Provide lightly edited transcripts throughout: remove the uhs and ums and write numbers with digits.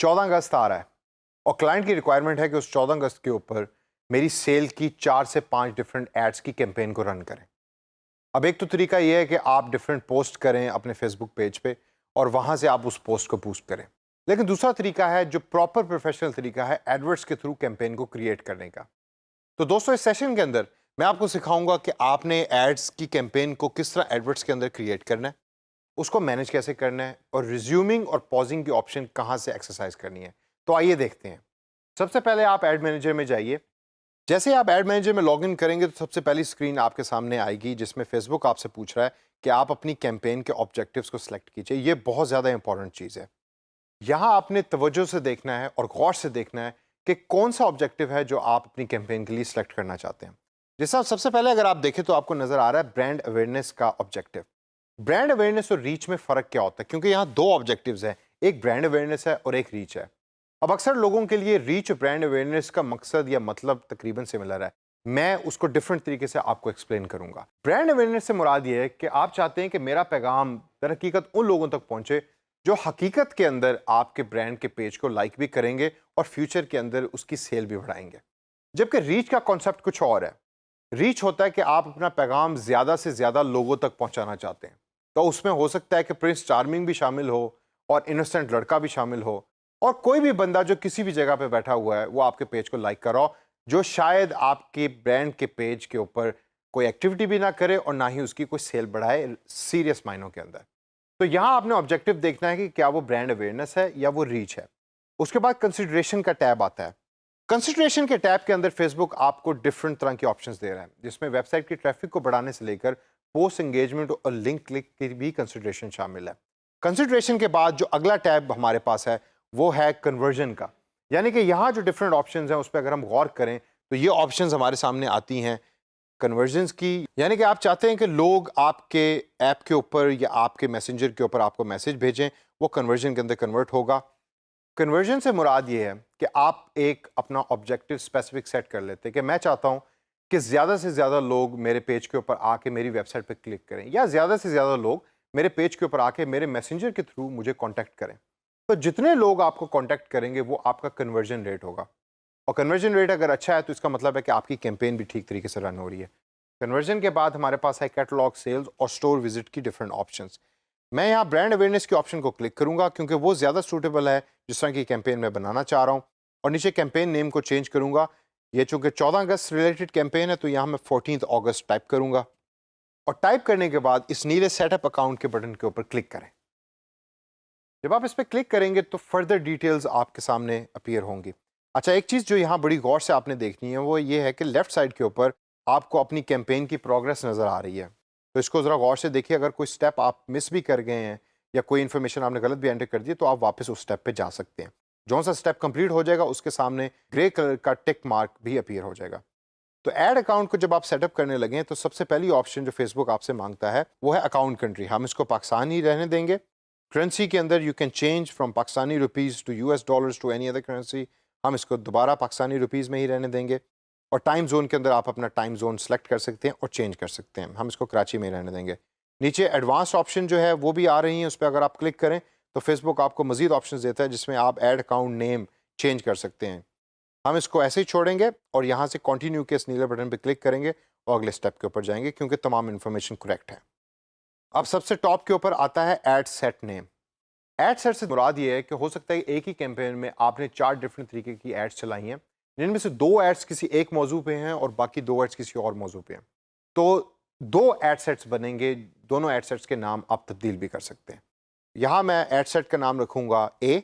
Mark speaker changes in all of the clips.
Speaker 1: 14 अगस्त आ रहा है और क्लाइंट की रिक्वायरमेंट है कि उस 14 अगस्त के ऊपर मेरी सेल की 4 से 5 डिफरेंट एड्स की कैंपेन को रन करें। अब एक तो तरीका यह है कि आप डिफरेंट पोस्ट करें अपने फेसबुक पेज पे और वहां से आप उस पोस्ट को बूस्ट करें। लेकिन दूसरा तरीका है जो प्रॉपर प्रोफेशनल तरीका है एडवर्ड्स के थ्रू कैंपेन को क्रिएट करने का। तो दोस्तों इस सेशन के अंदर मैं आपको सिखाऊंगा कि आपने एड्स की कैंपेन को किस तरह एडवर्ड्स के अंदर क्रिएट करना है, उसको मैनेज कैसे करना है और रिज्यूमिंग और पॉजिंग की ऑप्शन कहां से एक्सरसाइज करनी है। तो आइए देखते हैं। सबसे पहले आप एड मैनेजर में जाइए। जैसे ही आप एड मैनेजर में लॉगिन करेंगे तो सबसे पहली स्क्रीन आपके सामने आएगी जिसमें फेसबुक आपसे पूछ रहा है कि आप अपनी कैंपेन के ऑब्जेक्टिव्स को सिलेक्ट कीजिए। ये बहुत ज़्यादा इंपॉर्टेंट चीज़ है। यहाँ आपने तवज्जो से देखना है और गौर से देखना है कि कौन सा ऑब्जेक्टिव है जो आप अपनी कैंपेन के लिए सिलेक्ट करना चाहते हैं। जैसा सबसे पहले अगर आप देखें तो आपको नजर आ रहा है ब्रांड अवेयरनेस का ऑब्जेक्टिव। ब्रांड अवेयरनेस और रीच में फर्क क्या होता है, क्योंकि यहाँ दो ऑब्जेक्टिव्स हैं, एक ब्रांड अवेयरनेस है और एक रीच है। अब अक्सर लोगों के लिए रीच और ब्रांड अवेयरनेस का मकसद या मतलब तकरीबन सिमिलर है। मैं उसको डिफरेंट तरीके से आपको एक्सप्लेन करूंगा। ब्रांड अवेयरनेस से मुराद ये है कि आप चाहते हैं कि मेरा पैगाम दर हकीकत उन लोगों तक पहुंचे जो हकीकत के अंदर आपके ब्रांड के पेज को लाइक भी करेंगे और फ्यूचर के अंदर उसकी सेल भी बढ़ाएंगे। जबकि रीच का कॉन्सेप्ट कुछ और है। रीच होता है कि आप अपना पैगाम ज़्यादा से ज़्यादा लोगों तक पहुंचाना चाहते हैं। तो उसमें हो सकता है कि प्रिंस चार्मिंग भी शामिल हो और इनोसेंट लड़का भी शामिल हो और कोई भी बंदा जो किसी भी जगह पे बैठा हुआ है वो आपके पेज को लाइक कर रहा हो, जो शायद आपके ब्रांड के पेज के ऊपर कोई एक्टिविटी भी ना करे और ना ही उसकी कोई सेल बढ़ाए सीरियस मायनों के अंदर। तो यहाँ आपने ऑब्जेक्टिव देखना है कि क्या वो ब्रांड अवेयरनेस है या वो रीच है। उसके बाद कंसिडरेशन का टैब आता है। कंसिडरेशन के टैब के अंदर फेसबुक आपको डिफरेंट तरह के ऑप्शंस दे रहा है, जिसमें वेबसाइट की ट्रैफिक को बढ़ाने से लेकर पोस्ट एंगेजमेंट और लिंक क्लिक की भी कंसिडरेशन शामिल है। कंसिडरेशन के बाद जो अगला टैब हमारे पास है वो है कन्वर्जन का। यानी कि यहाँ जो डिफरेंट ऑप्शंस हैं उस पर अगर हम गौर करें तो ये ऑप्शंस हमारे सामने आती हैं कन्वर्जन्स की। यानी कि आप चाहते हैं कि लोग आपके ऐप के ऊपर या आपके मैसेंजर के ऊपर आपको मैसेज भेजें, वो कन्वर्जन के अंदर कन्वर्ट होगा। कन्वर्जन से मुराद ये है कि आप एक अपना ऑब्जेक्टिव स्पेसिफिक सेट कर लेते हैं कि मैं चाहता हूं कि ज़्यादा से ज़्यादा लोग मेरे पेज के ऊपर आके मेरी वेबसाइट पर क्लिक करें या ज़्यादा से ज़्यादा लोग मेरे पेज के ऊपर आके मेरे मैसेंजर के थ्रू मुझे कांटेक्ट करें। तो जितने लोग आपको कांटेक्ट करेंगे वो आपका कन्वर्जन रेट होगा और कन्वर्जन रेट अगर अच्छा है तो इसका मतलब है कि आपकी कैंपेन भी ठीक तरीके से रन हो रही है। कन्वर्जन के बाद हमारे पास है कैटलॉग सेल्स और स्टोर विजिट की डिफरेंट ऑप्शंस। मैं यहाँ ब्रांड अवेयरनेस के ऑप्शन को क्लिक करूंगा क्योंकि वो ज़्यादा सूटेबल है जिस तरह की कैंपेन मैं बनाना चाह रहा हूँ। और नीचे कैंपेन नेम को चेंज करूंगा। ये चूंकि 14 अगस्त रिलेटेड कैंपेन है तो यहाँ मैं 14 अगस्त टाइप करूंगा और टाइप करने के बाद इस नीले सेटअप अकाउंट के बटन के ऊपर क्लिक करें। जब आप इस पर क्लिक करेंगे तो फर्दर डिटेल्स आपके सामने अपीयर होंगी। अच्छा, एक चीज़ जो यहाँ बड़ी गौर से आपने देखनी है वो ये है कि लेफ्ट साइड के ऊपर आपको अपनी कैंपेन की प्रोग्रेस नज़र आ रही है। तो इसको ज़रा गौर से देखिए। अगर कोई स्टेप आप मिस भी कर गए हैं या कोई इन्फॉर्मेशन आपने गलत भी एंटर कर दी तो आप वापस उस स्टेप पे जा सकते हैं। जो सा स्टेप कंप्लीट हो जाएगा उसके सामने ग्रे कलर का टिक मार्क भी अपीयर हो जाएगा। तो ऐड अकाउंट को जब आप सेटअप करने लगे तो सबसे पहली ऑप्शन जो फेसबुक आपसे मांगता है वो है अकाउंट कंट्री। हम इसको पाकिस्तान ही रहने देंगे। करेंसी के अंदर you can change from Pakistani rupees to US dollars to any other currency. हम इसको दोबारा पाकिस्तानी रुपीज़ में ही रहने देंगे। और टाइम जोन के अंदर आप अपना टाइम जोन सेलेक्ट कर सकते हैं और चेंज कर सकते हैं। हम इसको कराची में ही रहने देंगे। नीचे एडवांस ऑप्शन जो है वो भी आ रही हैं, उस पर अगर आप क्लिक करें तो फेसबुक आपको मजीद ऑप्शन देता है जिसमें आप ऐड अकाउंट नेम चेंज कर सकते हैं। हम इसको ऐसे ही छोड़ेंगे और यहाँ से कंटिन्यू के इस नीले बटन पर क्लिक करेंगे और अगले स्टेप के ऊपर जाएंगे क्योंकि तमाम इन्फॉर्मेशन करेक्ट है। अब सबसे टॉप के ऊपर आता है add set name. Ad set से मुराद ये है कि हो सकता है एक ही कैंपेन में आपने 4 डिफरेंट तरीके की एड्स चलाई हैं, जिनमें से 2 एड्स किसी एक मौजू पे हैं और बाकी 2 एड्स किसी और मौजू पे हैं। तो 2 एड सेट्स बनेंगे, दोनों एड सेट्स के नाम आप तब्दील भी कर सकते हैं। यहाँ मैं एड सेट का नाम रखूँगा ए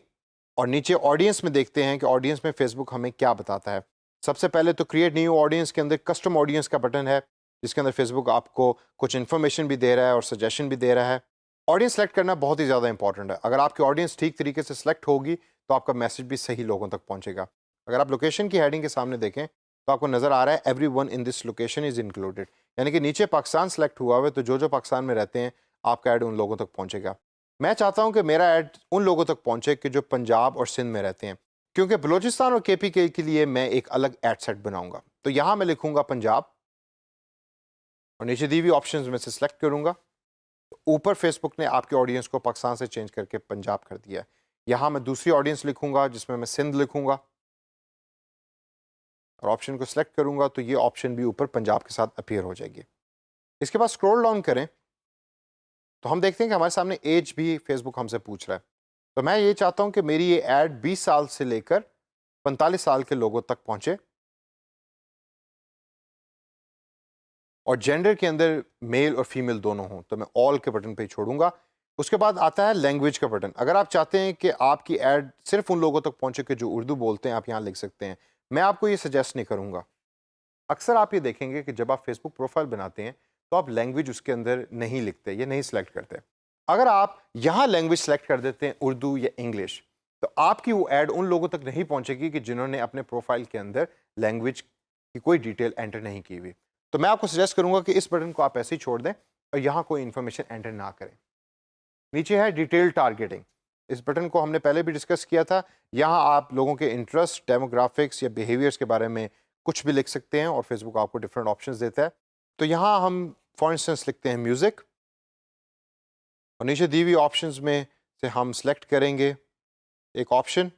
Speaker 1: और नीचे ऑडियंस में देखते हैं कि ऑडियंस में फेसबुक हमें क्या बताता है। सबसे पहले तो क्रिएट न्यू ऑडियंस के अंदर कस्टम ऑडियंस का बटन है जिसके अंदर फेसबुक आपको कुछ इन्फॉर्मेशन भी दे रहा है और सजेशन भी दे रहा है। ऑडियंस सेलेक्ट करना बहुत ही ज़्यादा इंपॉर्टेंट है। अगर आपकी ऑडियंस ठीक तरीके से सेलेक्ट होगी तो आपका मैसेज भी सही लोगों तक पहुंचेगा। अगर आप लोकेशन की हेडिंग के सामने देखें तो आपको नज़र आ रहा है everyone in this location is included. यानी कि नीचे पाकिस्तान सेलेक्ट हुआ हुआ है तो जो जो पाकिस्तान में रहते हैं आपका ऐड उन लोगों तक पहुंचेगा। मैं चाहता हूं कि मेरा ऐड उन लोगों तक पहुंचे कि जो पंजाब और सिंध में रहते हैं, क्योंकि बलूचिस्तान और KPK के लिए मैं एक अलग ऐड सेट बनाऊंगा। तो यहाँ मैं लिखूंगा पंजाब और नीचे दी हुई ऑप्शंस में से सिलेक्ट करूंगा। ऊपर फेसबुक ने आपके ऑडियंस को पाकिस्तान से चेंज करके पंजाब कर दिया है। यहाँ मैं दूसरी ऑडियंस लिखूंगा जिसमें मैं सिंध लिखूंगा और ऑप्शन को सिलेक्ट करूंगा तो ये ऑप्शन भी ऊपर पंजाब के साथ अपीयर हो जाएगी। इसके बाद स्क्रॉल डाउन करें तो हम देखते हैं कि हमारे सामने एज भी फेसबुक हमसे पूछ रहा है। तो मैं ये चाहता हूं कि मेरी ये ऐड 20 साल से लेकर 45 साल के लोगों तक पहुंचे और जेंडर के अंदर मेल और फीमेल दोनों हों, तो मैं ऑल के बटन पे ही छोड़ूंगा। उसके बाद आता है लैंग्वेज का बटन। अगर आप चाहते हैं कि आपकी ऐड सिर्फ उन लोगों तक पहुंचे कि जो उर्दू बोलते हैं, आप यहाँ लिख सकते हैं। मैं आपको ये सजेस्ट नहीं करूंगा। अक्सर आप ये देखेंगे कि जब आप फेसबुक प्रोफाइल बनाते हैं तो आप लैंग्वेज उसके अंदर नहीं लिखते या नहीं सिलेक्ट करते। अगर आप यहाँ लैंग्वेज सेलेक्ट कर देते हैं उर्दू या इंग्लिश, तो आपकी वो ऐड उन लोगों तक नहीं पहुंचेगी कि जिन्होंने अपने प्रोफाइल के अंदर लैंग्वेज की कोई डिटेल एंटर नहीं की हुई। तो मैं आपको सजेस्ट करूंगा कि इस बटन को आप ऐसे ही छोड़ दें और यहाँ कोई इन्फॉर्मेशन एंटर ना करें। नीचे है डिटेल टारगेटिंग। इस बटन को हमने पहले भी डिस्कस किया था। यहाँ आप लोगों के इंटरेस्ट, डेमोग्राफिक्स या बिहेवियर्स के बारे में कुछ भी लिख सकते हैं और फेसबुक आपको डिफरेंट ऑप्शंस देता है। तो यहाँ हम फॉर इंस्टेंस लिखते हैं म्यूज़िक और नीचे दी हुई ऑप्शंस में से हम सेलेक्ट करेंगे एक ऑप्शन,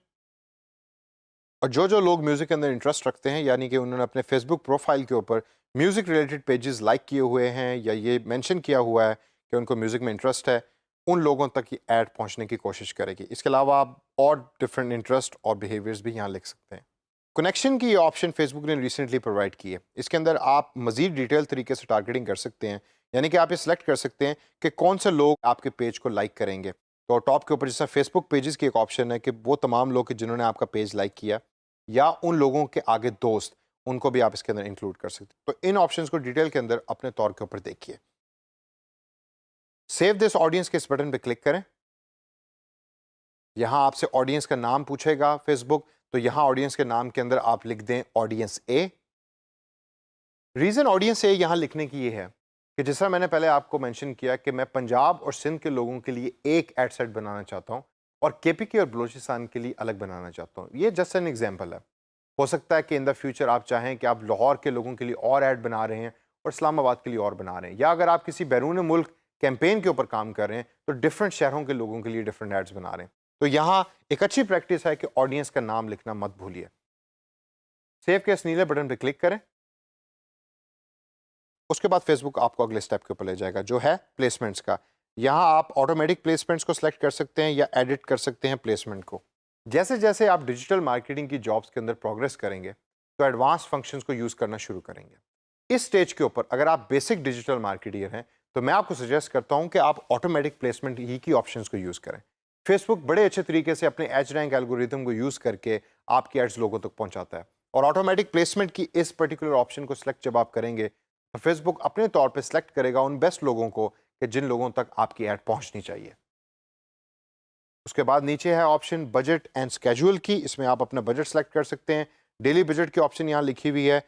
Speaker 1: और जो जो लोग म्यूज़िक के अंदर इंटरेस्ट रखते हैं, यानी कि उन्होंने अपने फेसबुक प्रोफाइल के ऊपर म्यूज़िक रिलेटेड पेजेस लाइक किए हुए हैं या ये मेंशन किया हुआ है कि उनको म्यूज़िक में इंटरेस्ट है, उन लोगों तक ये ऐड पहुंचने की कोशिश करेगी। इसके अलावा आप और डिफरेंट इंटरेस्ट और बिहेवियर्स भी यहाँ लिख सकते हैं। कनेक्शन की ये ऑप्शन फेसबुक ने रिसेंटली प्रोवाइड की है। इसके अंदर आप मज़ीद डिटेल तरीके से टारगेटिंग कर सकते हैं, यानी कि आप ये सिलेक्ट कर सकते हैं कि कौन से लोग आपके पेज को लाइक करेंगे। तो टॉप के ऊपर जैसा फेसबुक पेजेस की एक ऑप्शन है कि वो तमाम लोग जिन्होंने आपका पेज लाइक किया या उन लोगों के आगे दोस्त, उनको भी आप इसके अंदर इंक्लूड कर सकते हैं। तो इन ऑप्शंस को डिटेल के अंदर अपने तौर के ऊपर देखिए। सेव दिस ऑडियंस के इस बटन पे क्लिक करें। यहां आपसे ऑडियंस का नाम पूछेगा फेसबुक, तो यहां ऑडियंस के नाम के अंदर आप लिख दें ऑडियंस ए। रीजन ऑडियंस ए यहां लिखने की ये है कि जैसा मैंने पहले आपको मेंशन किया कि मैं पंजाब और सिंध के लोगों के लिए एक एड सेट बनाना चाहता हूं और केपीके और बलूचिस्तान के लिए अलग बनाना चाहता हूं। ये जस्ट एन एग्जांपल है। हो सकता है कि इन द फ्यूचर आप चाहें कि आप लाहौर के लोगों के लिए और ऐड बना रहे हैं और इस्लामाबाद के लिए और बना रहे हैं, या अगर आप किसी बैरून मुल्क कैंपेन के ऊपर काम कर रहे हैं तो डिफरेंट शहरों के लोगों के लिए डिफरेंट एड्स बना रहे हैं। तो यहाँ एक अच्छी प्रैक्टिस है कि ऑडियंस का नाम लिखना मत भूलिए। सेव के इस नीले बटन पर क्लिक करें। उसके बाद फेसबुक आपको अगले स्टेप के ऊपर ले जाएगा जो है प्लेसमेंट्स का। यहाँ आप ऑटोमेटिक प्लेसमेंट्स को सिलेक्ट कर सकते हैं या एडिट कर सकते हैं प्लेसमेंट को। जैसे जैसे आप डिजिटल मार्केटिंग की जॉब्स के अंदर प्रोग्रेस करेंगे तो एडवांस फंक्शंस को यूज़ करना शुरू करेंगे। इस स्टेज के ऊपर अगर आप बेसिक डिजिटल मार्केटियर हैं तो मैं आपको सजेस्ट करता हूं कि आप ऑटोमेटिक प्लेसमेंट ही की ऑप्शंस को यूज़ करें। फेसबुक बड़े अच्छे तरीके से अपने एच रैंक एल्गोरिथम को यूज़ करके आपकी एड्स लोगों तक पहुंचाता है, और ऑटोमेटिक प्लेसमेंट की इस पर्टिकुलर ऑप्शन को सिलेक्ट जब आप करेंगे तो फेसबुक अपने तौर पर सिलेक्ट करेगा उन बेस्ट लोगों को कि जिन लोगों तक आपकी ऐड पहुंचनी चाहिए। उसके बाद नीचे है ऑप्शन बजट एंड स्केड्यूल की। इसमें आप अपना बजट सेलेक्ट कर सकते हैं। डेली बजट की ऑप्शन यहाँ लिखी हुई है।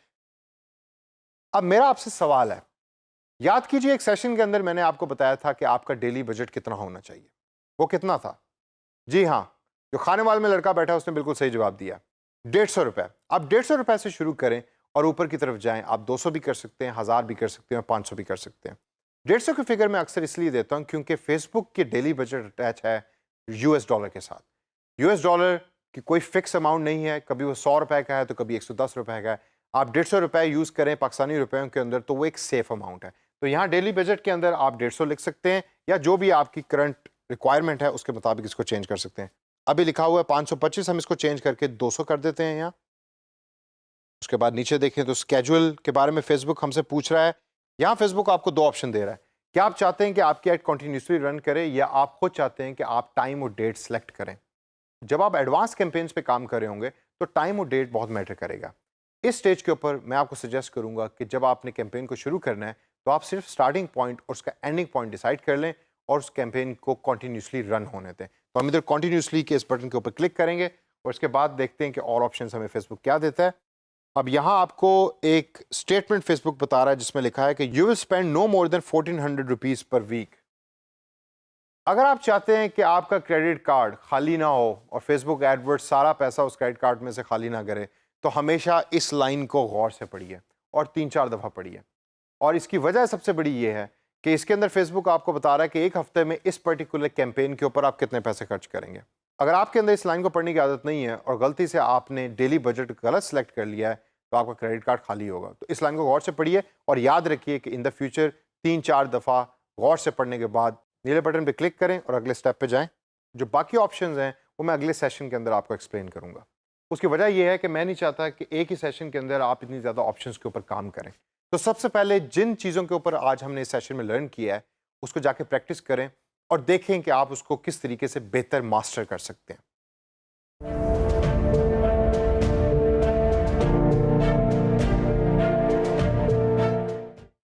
Speaker 1: अब मेरा आपसे सवाल है, याद कीजिए एक सेशन के अंदर मैंने आपको बताया था कि आपका डेली बजट कितना होना चाहिए। वो कितना था? जी हाँ, जो खाने वाले में लड़का बैठा है उसने बिल्कुल सही जवाब दिया, 150 रुपए। आप 150 रुपए से शुरू करें और ऊपर की तरफ जाएं। आप 200 भी कर सकते हैं, 1000 भी कर सकते हैं, 500 भी कर सकते हैं। 150 की फिगर मैं अक्सर इसलिए देता हूं क्योंकि फेसबुक के डेली बजट अटैच है यूएस डॉलर के साथ। यूएस डॉलर की कोई फिक्स अमाउंट नहीं है, कभी वो 100 रुपए का है तो कभी 110 रुपए का है। आप 150 रुपए यूज़ करें पाकिस्तानी रुपयों के अंदर तो वो एक सेफ अमाउंट है। तो यहाँ डेली बजट के अंदर आप 150 लिख सकते हैं या जो भी आपकी करंट रिक्वायरमेंट है उसके मुताबिक इसको चेंज कर सकते हैं। अभी लिखा हुआ है 525, हम इसको चेंज करके 200 कर देते हैं यहाँ। उसके बाद नीचे देखें तो स्केड्यूल के बारे में फेसबुक हमसे पूछ रहा है। यहाँ फेसबुक आपको दो ऑप्शन दे रहा है। क्या आप चाहते हैं कि आपकी ऐड कंटिन्यूसली रन करे या आप खुद चाहते हैं कि आप टाइम और डेट सेलेक्ट करें। जब आप एडवांस कैंपेन्स पे काम कर रहे होंगे तो टाइम और डेट बहुत मैटर करेगा। इस स्टेज के ऊपर मैं आपको सजेस्ट करूंगा कि जब आपने कैंपेन को शुरू करना है तो आप सिर्फ स्टार्टिंग पॉइंट और उसका एंडिंग पॉइंट डिसाइड कर लें और उस कैंपेन को कंटिन्यूसली रन होने दें। तो हम इधर कंटिन्यूसली के इस बटन के ऊपर क्लिक करेंगे और उसके बाद देखते हैं कि और ऑप्शन हमें फेसबुक क्या देता है। अब यहाँ आपको एक स्टेटमेंट फेसबुक बता रहा है जिसमें लिखा है कि you will spend no more than 1400 rupees per week. अगर आप चाहते हैं कि आपका क्रेडिट कार्ड खाली ना हो और फेसबुक एडवर्ड सारा पैसा उस क्रेडिट कार्ड में से खाली ना करे तो हमेशा इस लाइन को गौर से पढ़िए और 3-4 दफ़ा पढ़िए। और इसकी वजह सबसे बड़ी ये है कि इसके अंदर फेसबुक आपको बता रहा है कि एक हफ्ते में इस पर्टिकुलर कैंपेन के ऊपर आप कितने पैसे खर्च करेंगे। अगर आपके अंदर इस लाइन को पढ़ने की आदत नहीं है और गलती से आपने डेली बजट गलत सेलेक्ट कर लिया है तो आपका क्रेडिट कार्ड खाली होगा। तो इस लाइन को गौर से पढ़िए और याद रखिए कि इन द फ्यूचर 3-4 दफ़ा गौर से पढ़ने के बाद नीले बटन पे क्लिक करें और अगले स्टेप पे जाएं। जो बाकी ऑप्शंस हैं वो मैं अगले सेशन के अंदर आपको एक्सप्लेन करूंगा। उसकी वजह यह है कि मैं नहीं चाहता कि एक ही सेशन के अंदर आप इतनी ज़्यादा ऑप्शंस के ऊपर काम करें। तो सबसे पहले जिन चीज़ों के ऊपर आज हमने इस सेशन में लर्न किया है उसको जाके प्रैक्टिस करें और देखें कि आप उसको किस तरीके से बेहतर मास्टर कर सकते हैं।